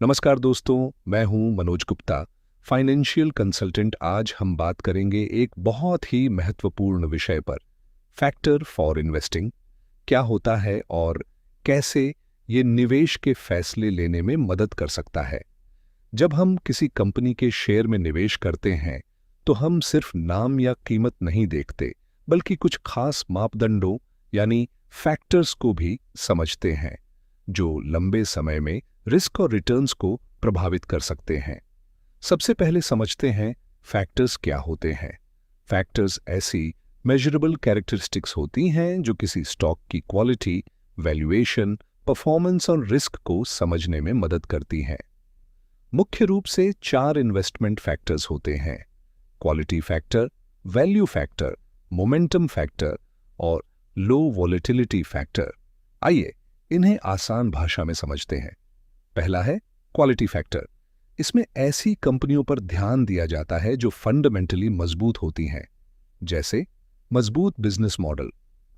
नमस्कार दोस्तों, मैं हूं मनोज गुप्ता, फाइनेंशियल कंसल्टेंट। आज हम बात करेंगे एक बहुत ही महत्वपूर्ण विषय पर, फैक्टर फॉर इन्वेस्टिंग। क्या होता है और कैसे ये निवेश के फैसले लेने में मदद कर सकता है। जब हम किसी कंपनी के शेयर में निवेश करते हैं, तो हम सिर्फ नाम या कीमत नहीं देखते, बल्कि कुछ खास मापदंडों यानी फैक्टर्स को भी समझते हैं, जो लंबे समय में रिस्क और रिटर्न्स को प्रभावित कर सकते हैं। सबसे पहले समझते हैं फैक्टर्स क्या होते हैं। फैक्टर्स ऐसी मेजरेबल कैरेक्टरिस्टिक्स होती हैं जो किसी स्टॉक की क्वालिटी, वैल्यूएशन, परफॉर्मेंस और रिस्क को समझने में मदद करती हैं। मुख्य रूप से 4 इन्वेस्टमेंट फैक्टर्स होते हैं: quality factor, value factor, momentum factor और लो वॉलेटिलिटी फैक्टर। आइए इन्हें आसान भाषा में समझते हैं। पहला है क्वालिटी फैक्टर। इसमें ऐसी कंपनियों पर ध्यान दिया जाता है जो फंडामेंटली मजबूत होती हैं, जैसे मजबूत बिजनेस मॉडल,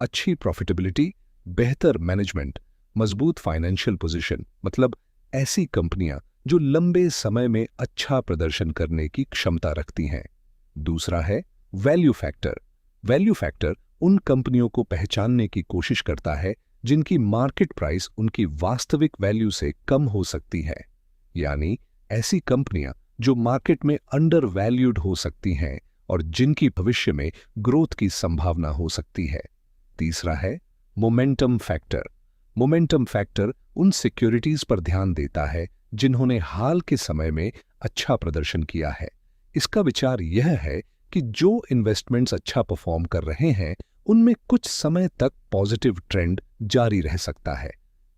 अच्छी प्रॉफिटेबिलिटी, बेहतर मैनेजमेंट, मजबूत फाइनेंशियल पोजीशन, मतलब ऐसी कंपनियां जो लंबे समय में अच्छा प्रदर्शन करने की क्षमता रखती हैं। दूसरा है वैल्यू फैक्टर। वैल्यू फैक्टर उन कंपनियों को पहचानने की कोशिश करता है जिनकी मार्केट प्राइस उनकी वास्तविक वैल्यू से कम हो सकती है, यानी ऐसी कंपनियां जो मार्केट में अंडर वैल्यूड हो सकती हैं और जिनकी भविष्य में ग्रोथ की संभावना हो सकती है। तीसरा है मोमेंटम फैक्टर। मोमेंटम फैक्टर उन सिक्योरिटीज पर ध्यान देता है जिन्होंने हाल के समय में अच्छा प्रदर्शन किया है। इसका विचार यह है कि जो इन्वेस्टमेंट्स अच्छा परफॉर्म कर रहे हैं उनमें कुछ समय तक पॉजिटिव ट्रेंड जारी रह सकता है।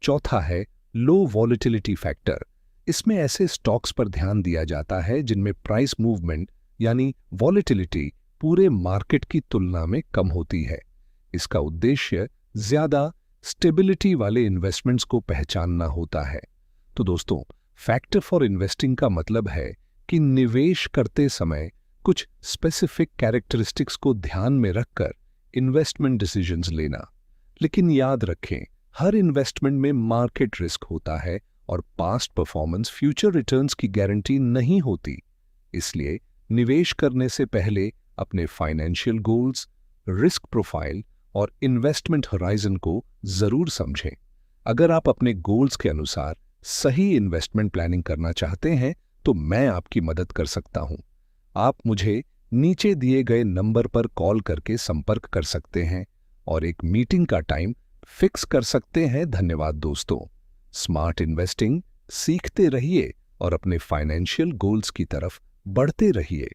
चौथा है लो वॉलेटिलिटी फैक्टर। इसमें ऐसे स्टॉक्स पर ध्यान दिया जाता है जिनमें प्राइस मूवमेंट यानी वॉलेटिलिटी पूरे मार्केट की तुलना में कम होती है। इसका उद्देश्य ज्यादा स्टेबिलिटी वाले इन्वेस्टमेंट्स को पहचानना होता है। तो दोस्तों, फैक्टर फॉर इन्वेस्टिंग का मतलब है कि निवेश करते समय कुछ स्पेसिफिक कैरेक्टरिस्टिक्स को ध्यान में रखकर इन्वेस्टमेंट डिसीजंस लेना। लेकिन याद रखें, हर इन्वेस्टमेंट में मार्केट रिस्क होता है और पास्ट परफॉर्मेंस फ्यूचर रिटर्न्स की गारंटी नहीं होती। इसलिए निवेश करने से पहले अपने फाइनेंशियल गोल्स, रिस्क प्रोफाइल और इन्वेस्टमेंट होराइजन को जरूर समझें। अगर आप अपने गोल्स के अनुसार सही इन्वेस्टमेंट प्लानिंग करना चाहते हैं तो मैं आपकी मदद कर सकता हूं। आप मुझे नीचे दिए गए नंबर पर कॉल करके संपर्क कर सकते हैं और एक मीटिंग का टाइम फिक्स कर सकते हैं। धन्यवाद दोस्तों। स्मार्ट इन्वेस्टिंग सीखते रहिए और अपने फाइनेंशियल गोल्स की तरफ बढ़ते रहिए।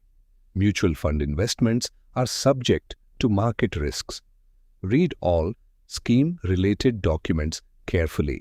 Mutual fund investments are subject to market risks. Read all scheme related documents carefully.